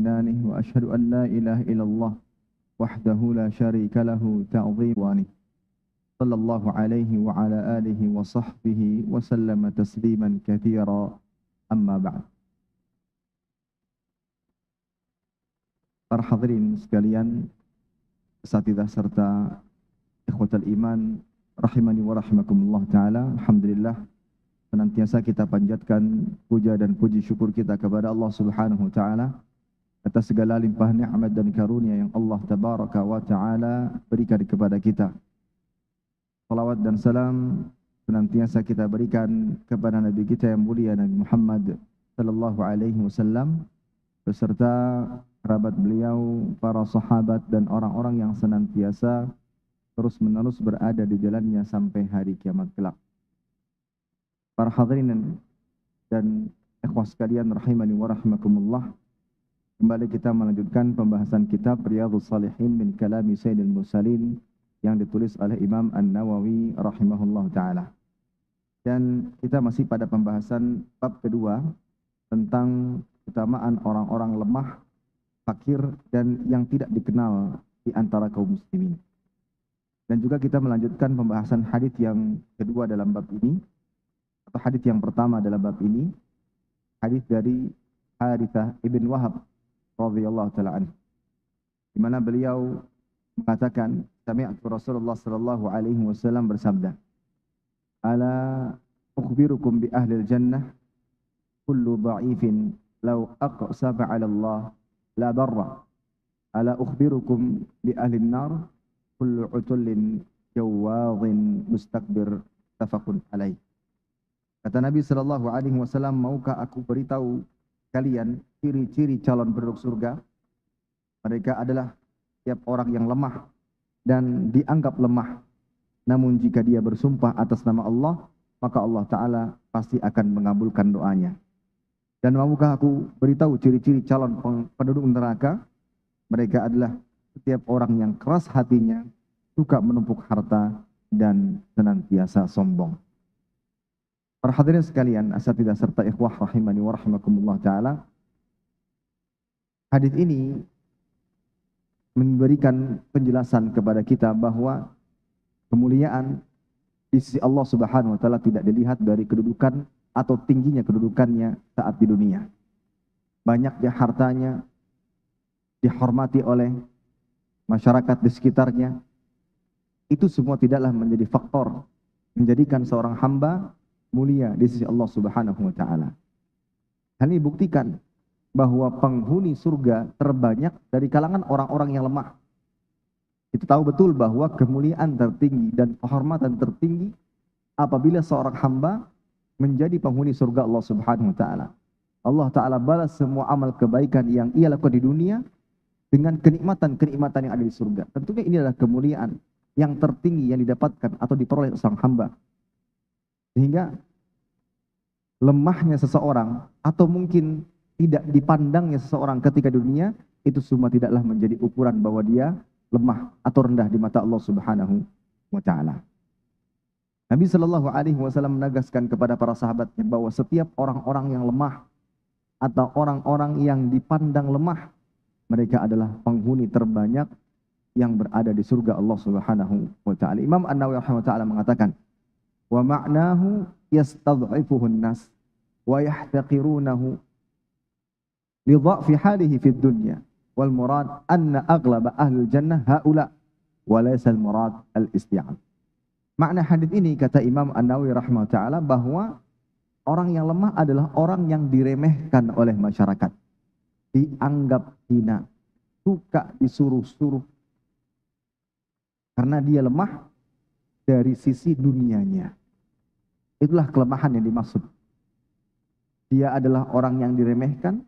امتنانه وأشهد أن لا إله إلا الله وحده لا شريك له تعظيمه صلى الله عليه وعلى آله وصحبه وسلم تسليما كثيرا أما بعد. Para hadirin sekalian, asatidzah serta ikhwatal iman rahimani wa rahimakumullah taala. Alhamdulillah, senantiasa kita panjatkan puja dan puji syukur kita kepada Allah Subhanahu wa taala atas segala limpah nikmat dan karunia yang Allah tabaraka wa taala berikan kepada kita. Salawat dan salam senantiasa kita berikan kepada nabi kita yang mulia, Nabi Muhammad sallallahu alaihi wasallam, beserta kerabat beliau, para sahabat dan orang-orang yang senantiasa terus-menerus berada di jalannya sampai hari kiamat kelak. Para hadirin dan ikhwah sekalian rahimani wa rahimakumullah, kembali kita melanjutkan pembahasan kitab Riyadhus Shalihin min kalami Sayyidil Mursalin yang ditulis oleh Imam An-Nawawi rahimahullah ta'ala. Dan kita masih pada pembahasan bab kedua tentang keutamaan orang-orang lemah, fakir, dan yang tidak dikenal di antara kaum muslimin. Dan juga kita melanjutkan pembahasan hadis yang kedua dalam bab ini, atau hadis yang pertama dalam bab ini, hadis dari Harithah ibn Wahab radhiyallahu ta'ala anhu, di mana beliau mengatakan, sami'tu Rasulullah sallallahu alaihi wasallam bersabda, ala ukhbirukum bi ahlil jannah kullu dha'ifin law aqsaba 'ala Allah la barra, ala ukhbirukum bi ahlin nar kullu utullin jawadhin mustakbir, tafaqun alaih. Kata Nabi sallallahu alaihi wasallam, maukah aku beritahu kalian ciri-ciri calon penduduk surga? Mereka adalah tiap orang yang lemah dan dianggap lemah, namun jika dia bersumpah atas nama Allah, maka Allah Ta'ala pasti akan mengabulkan doanya. Dan maukah aku beritahu ciri-ciri calon penduduk neraka? Mereka adalah setiap orang yang keras hatinya, suka menumpuk harta, dan senantiasa sombong. Para hadirin sekalian, asatidzah serta ikhwah rahimani wa rahimakumullah ta'ala, hadis ini memberikan penjelasan kepada kita bahwa kemuliaan di sisi Allah Subhanahu wa taala tidak dilihat dari kedudukan atau tingginya kedudukannya saat di dunia. Banyaknya hartanya, dihormati oleh masyarakat di sekitarnya, itu semua tidaklah menjadi faktor menjadikan seorang hamba mulia di sisi Allah Subhanahu wa taala. Hal ini buktikan bahwa penghuni surga terbanyak dari kalangan orang-orang yang lemah. Kita tahu betul bahwa kemuliaan tertinggi dan kehormatan tertinggi apabila seorang hamba menjadi penghuni surga Allah Subhanahu wa taala. Allah Ta'ala balas semua amal kebaikan yang ia lakukan di dunia dengan kenikmatan-kenikmatan yang ada di surga. Tentunya ini adalah kemuliaan yang tertinggi yang didapatkan atau diperoleh seorang hamba. Sehingga lemahnya seseorang atau mungkin tidak dipandangnya seseorang ketika di dunia, itu semua tidaklah menjadi ukuran bahwa dia lemah atau rendah di mata Allah Subhanahu wa taala. Nabi sallallahu alaihi wasallam menegaskan kepada para sahabatnya bahwa setiap orang-orang yang lemah atau orang-orang yang dipandang lemah, mereka adalah penghuni terbanyak yang berada di surga Allah Subhanahu wa taala. Imam An-Nawawi rahimahullah taala mengatakan, wa ma'nahu yastad'ifuhun nas wa yahtaqirunahu li dha'fi halihi fid dunya wal murad anna aghlaba ahli jannah haula wa laysa al murad al isti'ab. Makna hadis ini, kata Imam An-Nawawi rahimahullah taala, bahwa orang yang lemah adalah orang yang diremehkan oleh masyarakat, dianggap hina, suka disuruh-suruh karena dia lemah dari sisi dunianya. Itulah kelemahan yang dimaksud. Dia adalah orang yang diremehkan,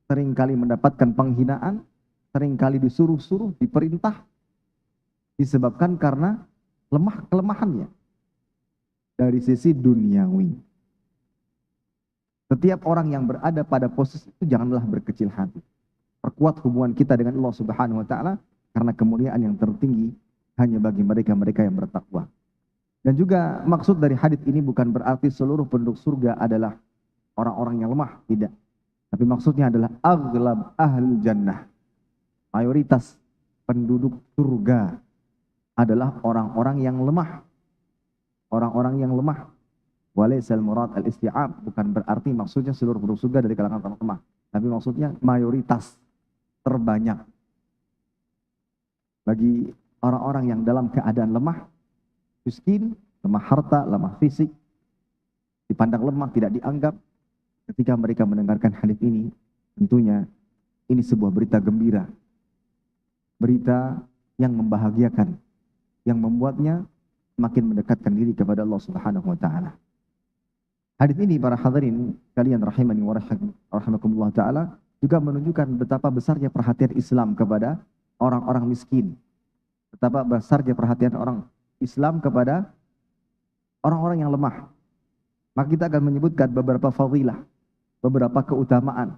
seringkali mendapatkan penghinaan, seringkali disuruh-suruh, diperintah, disebabkan karena kelemahannya dari sisi duniawi. Setiap orang yang berada pada posisi itu janganlah berkecil hati. Perkuat hubungan kita dengan Allah Subhanahu wa taala, karena kemuliaan yang tertinggi hanya bagi mereka-mereka yang bertakwa. Dan juga maksud dari hadis ini bukan berarti seluruh penduduk surga adalah orang-orang yang lemah, tidak. Tapi maksudnya adalah aghlab ahlul jannah. Mayoritas penduduk surga adalah orang-orang yang lemah. Orang-orang yang lemah. Walaisal murad al-isti'ab, bukan berarti maksudnya seluruh penduduk surga dari kalangan orang lemah. Tapi maksudnya mayoritas terbanyak. Bagi orang-orang yang dalam keadaan lemah, miskin, lemah harta, lemah fisik, dipandang lemah, tidak dianggap. Ketika mereka mendengarkan hadis ini, tentunya ini sebuah berita gembira. Berita yang membahagiakan, yang membuatnya makin mendekatkan diri kepada Allah Subhanahu wa taala. Hadis ini para hadirin kalian rahimani wa rahimakumullah taala juga menunjukkan betapa besarnya perhatian Islam kepada orang-orang miskin. Betapa besarnya perhatian orang Islam kepada orang-orang yang lemah. Maka kita akan menyebutkan beberapa fadilah, beberapa keutamaan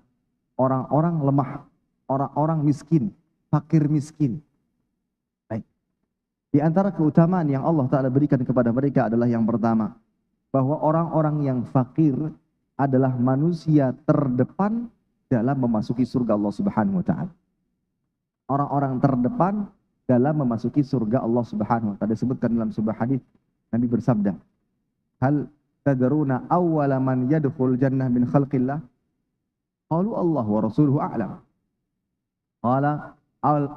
orang-orang lemah, orang-orang miskin, fakir miskin. Baik. Di antara keutamaan yang Allah Ta'ala berikan kepada mereka adalah yang pertama, bahwa orang-orang yang fakir adalah manusia terdepan dalam memasuki surga Allah Subhanahu wa taala. Orang-orang terdepan dalam memasuki surga Allah Subhanahu wa taala. Disebutkan dalam sebuah hadis, Nabi bersabda, "Hal tadruna awwala man yadkhul jannah min khalqillah?" Qalu Allah wa rasuluhu a'lam. Qala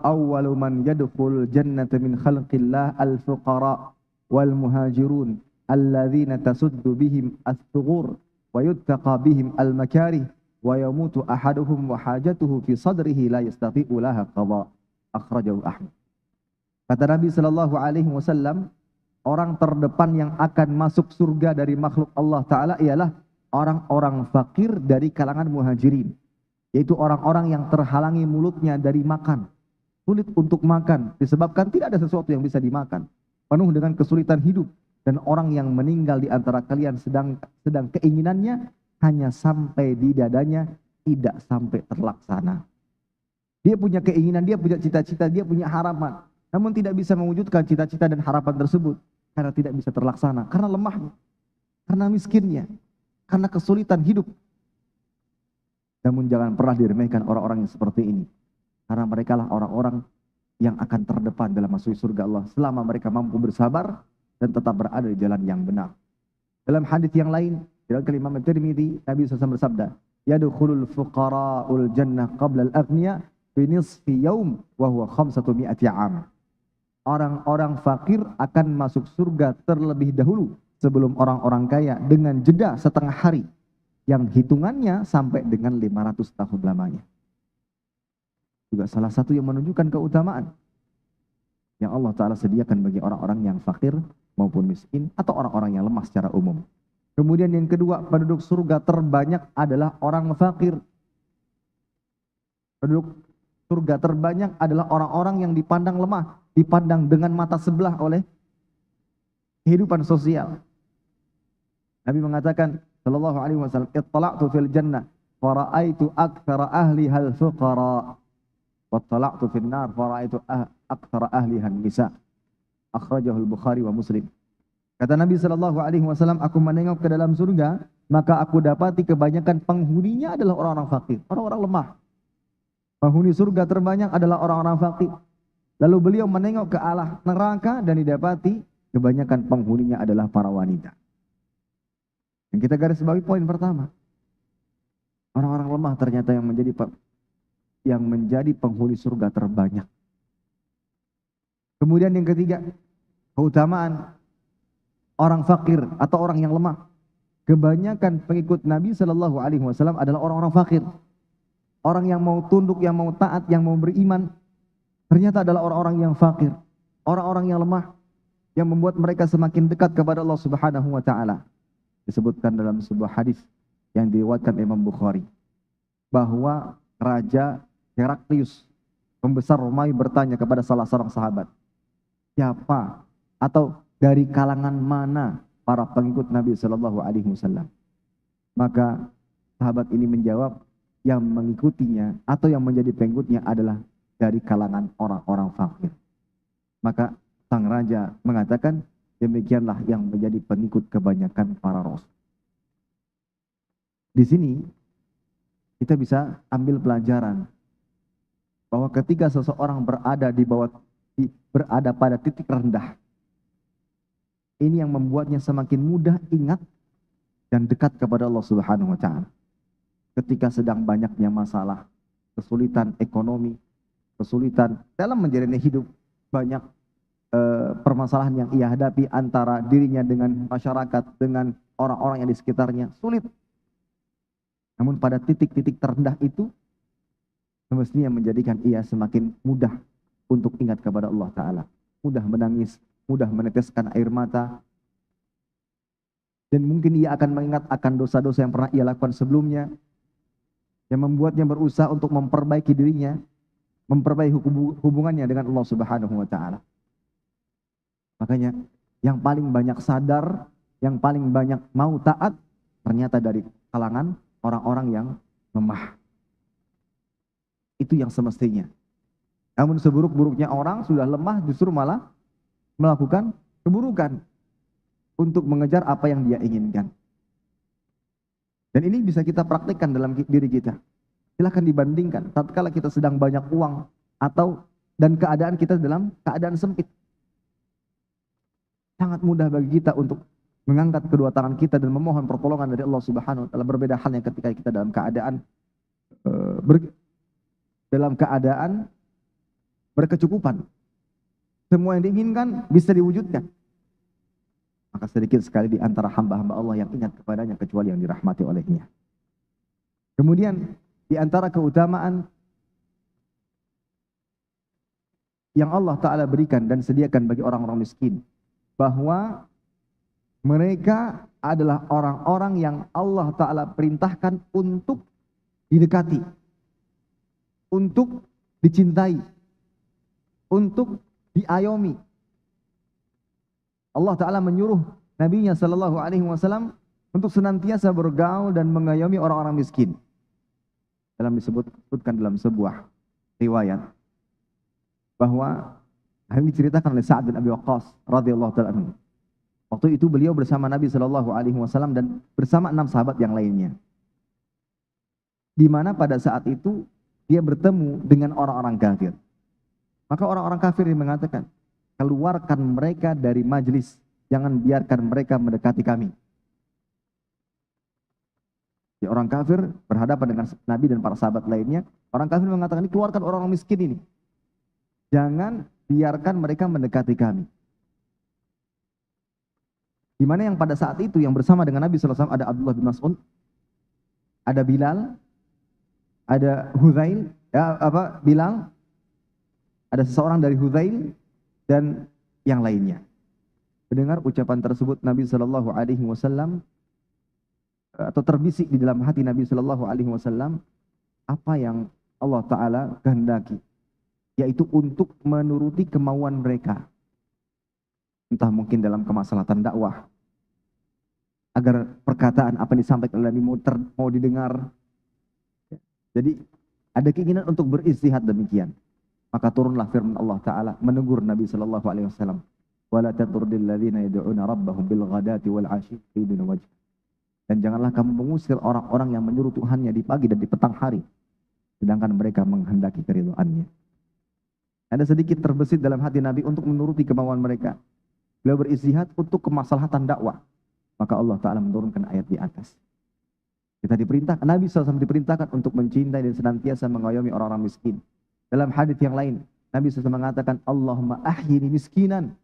awwalu man yadkhul jannata min khalqillah al-fuqara wal muhajirun alladzina tasuddu bihim as-sughur wa yuttaqa bihim al-makarih wa yamutu ahaduhum wa hajatuhu fi sadrihi la yastati'u laha qada. Akhrajahu Ahmad. Kata Nabi sallallahu alaihi wasallam, orang terdepan yang akan masuk surga dari makhluk Allah Ta'ala ialah orang-orang fakir dari kalangan muhajirin. Yaitu orang-orang yang terhalangi mulutnya dari makan. Sulit untuk makan disebabkan tidak ada sesuatu yang bisa dimakan. Penuh dengan kesulitan hidup. Dan orang yang meninggal di antara kalian sedang keinginannya hanya sampai di dadanya, tidak sampai terlaksana. Dia punya keinginan, dia punya cita-cita, dia punya harapan. Namun tidak bisa mewujudkan cita-cita dan harapan tersebut. Karena tidak bisa terlaksana. Karena lemahnya. Karena miskinnya. Karena kesulitan hidup. Namun jangan pernah diremehkan orang-orang yang seperti ini. Karena mereka lah orang-orang yang akan terdepan dalam masuk surga Allah. Selama mereka mampu bersabar dan tetap berada di jalan yang benar. Dalam hadis yang lain, dalam Imam Tirmidzi, Nabi SAW bersabda, "Yadkhulul fuqara'ul jannah qabla al-aghniya fi nisfi yaum wa huwa 500 'am." Orang-orang fakir akan masuk surga terlebih dahulu sebelum orang-orang kaya dengan jeda setengah hari yang hitungannya sampai dengan 500 tahun lamanya. Juga salah satu yang menunjukkan keutamaan yang Allah Ta'ala sediakan bagi orang-orang yang fakir maupun miskin atau orang-orang yang lemah secara umum. Kemudian yang kedua, penduduk surga terbanyak adalah orang fakir. Penduduk surga terbanyak adalah orang-orang yang dipandang lemah, dipandang dengan mata sebelah oleh kehidupan sosial. Nabi mengatakan sallallahu alaihi wasallam, "Ittala'tu fil jannah fa ra'aitu aktsara ahliha al-fuqara wa ittala'tu fil nar fa ra'aitu aktsara ahliha an-nisa." Akhrajahu al-Bukhari wa Muslim. Kata Nabi sallallahu alaihi wasallam, aku menengok ke dalam surga, maka aku dapati kebanyakan penghuninya adalah orang-orang fakir, orang-orang lemah. Penghuni surga terbanyak adalah orang-orang fakir. Lalu beliau menengok ke arah neraka dan didapati kebanyakan penghuninya adalah para wanita. Yang kita garis bawahi poin pertama. Orang-orang lemah ternyata yang menjadi penghuni surga terbanyak. Kemudian yang ketiga, keutamaan orang fakir atau orang yang lemah. Kebanyakan pengikut Nabi Shallallahu Alaihi Wasallam adalah orang-orang fakir. Orang yang mau tunduk, yang mau taat, yang mau beriman, ternyata adalah orang-orang yang fakir. Orang-orang yang lemah, yang membuat mereka semakin dekat kepada Allah Subhanahu Wa Taala. Disebutkan dalam sebuah hadis yang diriwayatkan Imam Bukhari, bahwa Raja Heraklius, pembesar Romawi, bertanya kepada salah seorang sahabat, siapa atau dari kalangan mana para pengikut Nabi Shallallahu Alaihi Wasallam? Maka sahabat ini menjawab, yang mengikutinya atau yang menjadi pengikutnya adalah dari kalangan orang-orang fakir. Maka sang raja mengatakan, demikianlah yang menjadi pengikut kebanyakan para rasul. Di sini kita bisa ambil pelajaran bahwa ketika seseorang berada pada titik rendah, ini yang membuatnya semakin mudah ingat dan dekat kepada Allah Subhanahu wa taala. Ketika sedang banyaknya masalah, kesulitan ekonomi, kesulitan dalam menjalani hidup, banyak permasalahan yang ia hadapi antara dirinya dengan masyarakat, dengan orang-orang yang di sekitarnya, sulit. Namun pada titik-titik terendah itu, semestinya menjadikan ia semakin mudah untuk ingat kepada Allah Ta'ala. Mudah menangis, mudah meneteskan air mata. Dan mungkin ia akan mengingat akan dosa-dosa yang pernah ia lakukan sebelumnya, yang membuatnya berusaha untuk memperbaiki dirinya, memperbaiki hubungannya dengan Allah Subhanahu wa Ta'ala. Makanya yang paling banyak sadar, yang paling banyak mau taat, ternyata dari kalangan orang-orang yang lemah. Itu yang semestinya. Namun seburuk-buruknya orang sudah lemah justru malah melakukan keburukan untuk mengejar apa yang dia inginkan. Dan ini bisa kita praktikkan dalam diri kita. Silahkan dibandingkan. Tatkala kita sedang banyak uang dan keadaan kita dalam keadaan sempit. Sangat mudah bagi kita untuk mengangkat kedua tangan kita dan memohon pertolongan dari Allah Subhanahu wa taala. Berbeda halnya ketika kita dalam keadaan berkecukupan. Semua yang diinginkan bisa diwujudkan. Maka sedikit sekali di antara hamba-hamba Allah yang ingat kepadanya kecuali yang dirahmati olehnya. Kemudian di antara keutamaan yang Allah Ta'ala berikan dan sediakan bagi orang-orang miskin, bahwa mereka adalah orang-orang yang Allah Ta'ala perintahkan untuk didekati, untuk dicintai, untuk diayomi. Allah Ta'ala menyuruh Nabi-Nya Sallallahu Alaihi Wasallam untuk senantiasa bergaul dan mengayomi orang-orang miskin. Disebutkan dalam sebuah riwayat bahwa hal ini diceritakan oleh Sa'ad bin Abi Waqqas radhiyallahu ta'ala anhu. Waktu itu beliau bersama Nabi Sallallahu Alaihi Wasallam dan bersama 6 sahabat yang lainnya. Di mana pada saat itu dia bertemu dengan orang-orang kafir. Maka orang-orang kafir yang mengatakan, keluarkan mereka dari majlis, jangan biarkan mereka mendekati kami. Ya, orang kafir berhadapan dengan Nabi dan para sahabat lainnya. Orang kafir mengatakan, keluarkan orang-orang miskin ini. Jangan biarkan mereka mendekati kami. Di mana yang pada saat itu yang bersama dengan Nabi SAW ada Abdullah bin Mas'ud, ada Bilal, ada Hudzail, Bilal, ada seseorang dari Hudzail dan yang lainnya. Mendengar ucapan tersebut Nabi Sallallahu Alaihi Wasallam atau terbisik di dalam hati Nabi Sallallahu Alaihi Wasallam apa yang Allah Taala kehendaki, yaitu untuk menuruti kemauan mereka. Entah mungkin dalam kemaslahatan dakwah, agar perkataan apa yang disampaikan oleh Nabi mau didengar. Jadi ada keinginan untuk beristihad demikian. Maka turunlah firman Allah Ta'ala menegur Nabi Sallallahu Alaihi Wasallam. وَلَا تَطُرْدِ الَّذِينَ يَدْعُونَ رَبَّهُمْ بِالْغَدَاةِ وَالْعَشِيِّ يُرِيدُونَ وَجْهَهُ. Dan janganlah kamu mengusir orang-orang yang menyuruh Tuhannya di pagi dan di petang hari, sedangkan mereka menghendaki keridhaannya. Ada sedikit terbesit dalam hati Nabi untuk menuruti kemauan mereka. Beliau beristihad untuk kemaslahatan dakwah. Maka Allah Ta'ala menurunkan ayat di atas. Kita diperintahkan, Nabi SAW diperintahkan untuk mencintai dan senantiasa mengayomi orang-orang miskin. Dalam hadis yang lain, Nabi SAW mengatakan, Allahumma ahyini miskinan,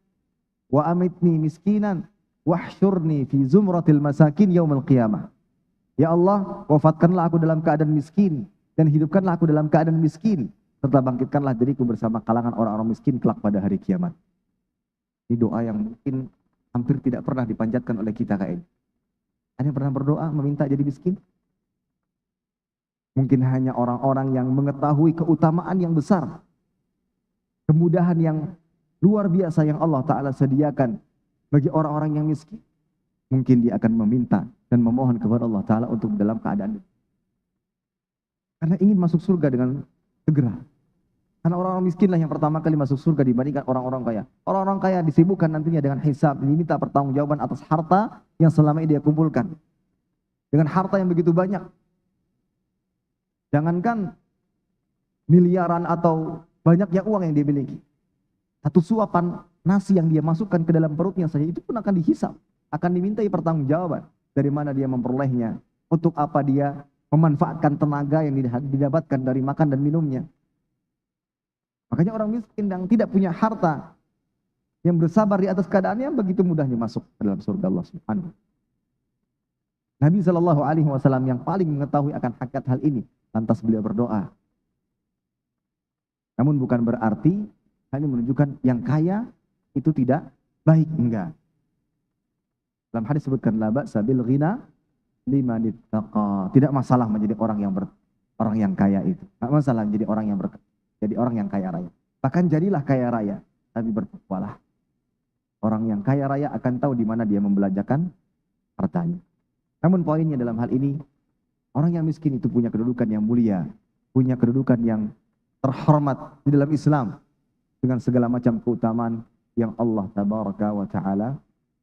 wa amitni miskinan, wahsyurni fi zumratil masakin yaumil qiyamah. Ya Allah, wafatkanlah aku dalam keadaan miskin, dan hidupkanlah aku dalam keadaan miskin, serta bangkitkanlah diriku bersama kalangan orang-orang miskin kelak pada hari kiamat. Ini doa yang mungkin hampir tidak pernah dipanjatkan oleh kita kayaknya. Ada yang pernah berdoa meminta jadi miskin? Mungkin hanya orang-orang yang mengetahui keutamaan yang besar, kemudahan yang luar biasa yang Allah Ta'ala sediakan bagi orang-orang yang miskin. Mungkin dia akan meminta dan memohon kepada Allah Ta'ala untuk dalam keadaan itu. Karena ingin masuk surga dengan segera. Karena orang-orang miskinlah yang pertama kali masuk surga dibandingkan orang-orang kaya. Orang-orang kaya disibukkan nantinya dengan hisab, diminta pertanggungjawaban atas harta yang selama ini dia kumpulkan. Dengan harta yang begitu banyak. Jangankan miliaran atau banyaknya uang yang dia miliki. Satu suapan nasi yang dia masukkan ke dalam perutnya saja itu pun akan dihisap, akan dimintai pertanggungjawaban. Dari mana dia memperolehnya, untuk apa dia memanfaatkan tenaga yang didapatkan dari makan dan minumnya. Makanya orang miskin yang tidak punya harta, yang bersabar di atas keadaannya, begitu mudahnya masuk ke dalam surga Allah Subhanahu. Nabi SAW yang paling mengetahui akan hakikat hal ini, lantas beliau berdoa. Namun bukan berarti hanya menunjukkan yang kaya itu tidak baik, enggak. Dalam hadis sebutkan la ba'sa bil ghina liman ittaqa. Tidak masalah menjadi orang yang kaya itu. Enggak masalah menjadi orang yang kaya raya. Bahkan jadilah kaya raya, tapi bertakwalah. Orang yang kaya raya akan tahu di mana dia membelanjakan hartanya. Namun poinnya dalam hal ini, orang yang miskin itu punya kedudukan yang mulia, punya kedudukan yang terhormat di dalam Islam dengan segala macam keutamaan yang Allah Tabaraka wa Ta'ala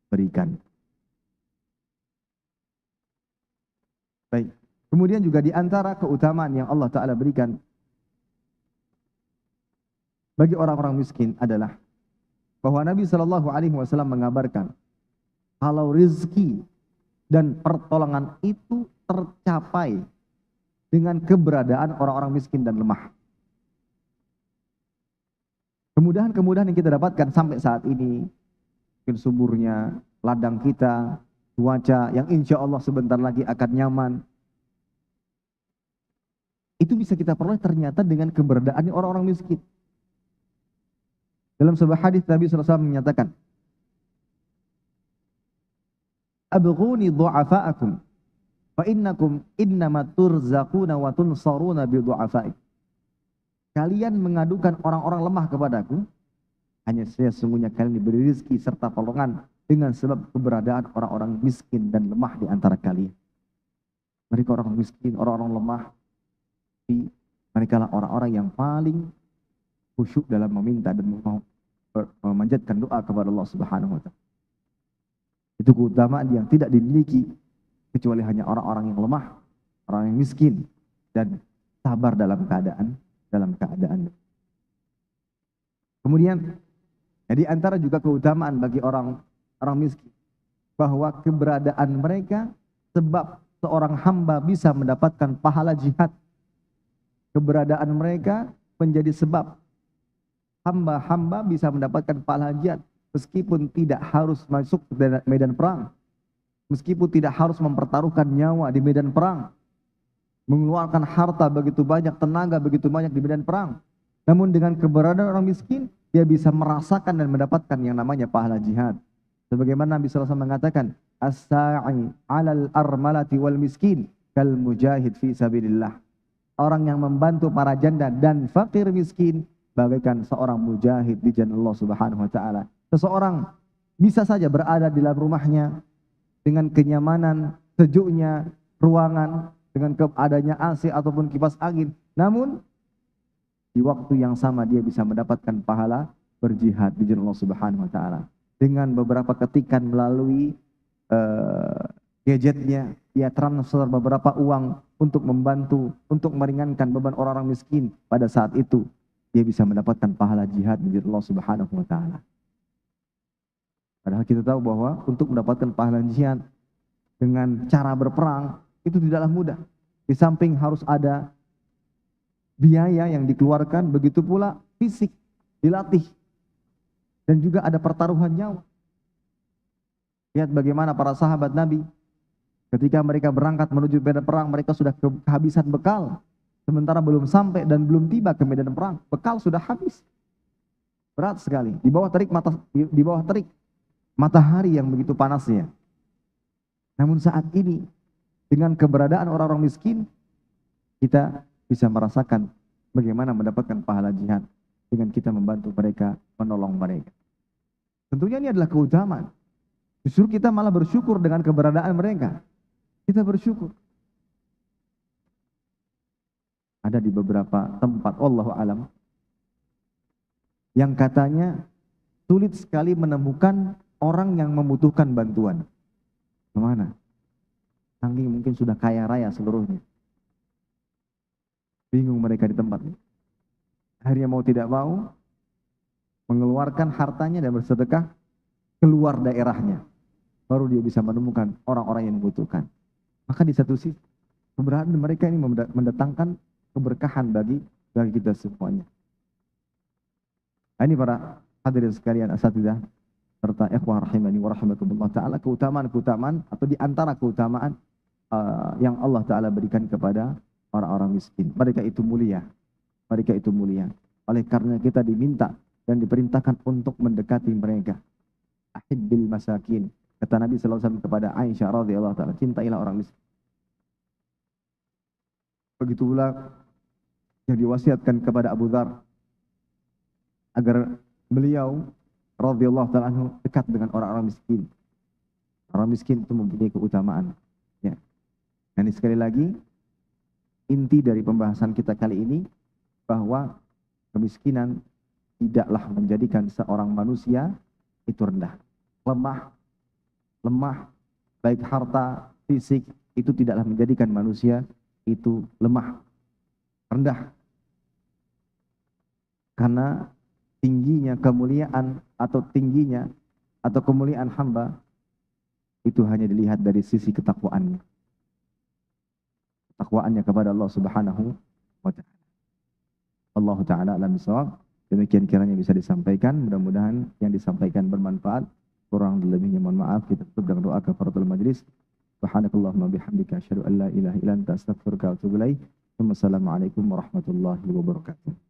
berikan. Baik. Kemudian juga di antara keutamaan yang Allah Ta'ala berikan bagi orang-orang miskin adalah bahwa Nabi SAW mengabarkan kalau rizki dan pertolongan itu tercapai dengan keberadaan orang-orang miskin dan lemah. Kemudahan-kemudahan yang kita dapatkan sampai saat ini, mungkin suburnya ladang kita, cuaca yang insya Allah sebentar lagi akan nyaman. Itu bisa kita peroleh ternyata dengan keberadaan orang-orang miskin. Dalam sebuah hadis Nabi SAW menyatakan, Abghuni du'afa'akum, fa innakum innama turzaquna wa tunsaruna bi du'afa'i. Kalian mengadukan orang-orang lemah kepadaku, hanya sesungguhnya kalian diberi rezeki serta pertolongan dengan sebab keberadaan orang-orang miskin dan lemah di antara kalian. Mereka orang miskin, orang-orang lemah, mereka lah orang-orang yang paling khusyuk dalam meminta dan memanjatkan doa kepada Allah Subhanahu wa Ta'ala. Itu keutamaan yang tidak dimiliki kecuali hanya orang-orang yang lemah, orang yang miskin dan sabar dalam keadaan. Kemudian di antara juga keutamaan bagi orang miskin bahwa keberadaan mereka sebab seorang hamba bisa mendapatkan pahala jihad. Keberadaan mereka menjadi sebab hamba-hamba bisa mendapatkan pahala jihad meskipun tidak harus masuk ke medan perang, meskipun tidak harus mempertaruhkan nyawa di medan perang, mengeluarkan harta begitu banyak, tenaga begitu banyak di medan perang. Namun dengan keberadaan orang miskin, dia bisa merasakan dan mendapatkan yang namanya pahala jihad. Sebagaimana Nabi SAW mengatakan, as-sa'i 'alal armalati wal miskin kal mujahid fi sabilillah. Orang yang membantu para janda dan fakir miskin bagaikan seorang mujahid di jalan Allah Subhanahu wa Ta'ala. Seseorang bisa saja berada di dalam rumahnya dengan kenyamanan, sejuknya ruangan, dengan adanya AC ataupun kipas angin. Namun di waktu yang sama dia bisa mendapatkan pahala berjihad di jalan Allah Subhanahu wa Ta'ala. Dengan beberapa ketikan melalui gadgetnya, dia transfer beberapa uang untuk membantu, untuk meringankan beban orang-orang miskin. Pada saat itu dia bisa mendapatkan pahala jihad di jalan Allah Subhanahu wa Ta'ala. Padahal kita tahu bahwa untuk mendapatkan pahala jihad dengan cara berperang itu tidaklah mudah. Di samping harus ada biaya yang dikeluarkan, begitu pula fisik dilatih, dan juga ada pertaruhan nyawa. Lihat bagaimana para sahabat Nabi ketika mereka berangkat menuju medan perang, mereka sudah kehabisan bekal, sementara belum sampai dan belum tiba ke medan perang, bekal sudah habis. Berat sekali, di bawah terik matahari yang begitu panasnya. Namun saat ini dengan keberadaan orang-orang miskin, kita bisa merasakan bagaimana mendapatkan pahala jihad dengan kita membantu mereka, menolong mereka. Tentunya ini adalah keutamaan. Justru kita malah bersyukur dengan keberadaan mereka. Kita bersyukur. Ada di beberapa tempat, wallahu alam, yang katanya sulit sekali menemukan orang yang membutuhkan bantuan. Kemana? Saking mungkin sudah kaya raya seluruhnya. Bingung mereka di tempat. Akhirnya mau tidak mau mengeluarkan hartanya dan bersedekah keluar daerahnya. Baru dia bisa menemukan orang-orang yang membutuhkan. Maka di satu sisi keberadaan mereka ini mendatangkan keberkahan bagi kita semuanya. Ini para hadirin sekalian asatidzah serta ikhwah rahimani wa rahimakumullah taala, keutamaan-keutamaan atau di antara keutamaan yang Allah taala berikan kepada orang-orang miskin. Mereka itu mulia. Mereka itu mulia. Oleh karena kita diminta dan diperintahkan untuk mendekati mereka. Ahibbil masakin. Kata Nabi sallallahu alaihi wasallam kepada Aisyah radhiyallahu taala, cintailah orang miskin. Begitu pula yang diwasiatkan kepada Abu Dzar agar beliau radhiyallahu taala anhu dekat dengan orang-orang miskin. Orang miskin itu mempunyai keutamaan. Ya. Dan sekali lagi inti dari pembahasan kita kali ini bahwa kemiskinan tidaklah menjadikan seorang manusia itu rendah, lemah, baik harta, fisik, itu tidaklah menjadikan manusia itu lemah, rendah. Karena tingginya kemuliaan atau kemuliaan hamba itu hanya dilihat dari sisi ketakwaannya. Ketakwaannya kepada Allah Subhanahu wa taala. Allah taala alam bisawab. Demikian kiranya bisa disampaikan, mudah-mudahan yang disampaikan bermanfaat. Kurang lebihnya mohon maaf. Kita tutup dengan doa kafaratul majlis. Subhanakallahumma bihamdika asyhadu an la ilaha illa anta astaghfiruka wa atubu ilaik. Wassalamualaikum warahmatullahi wabarakatuh.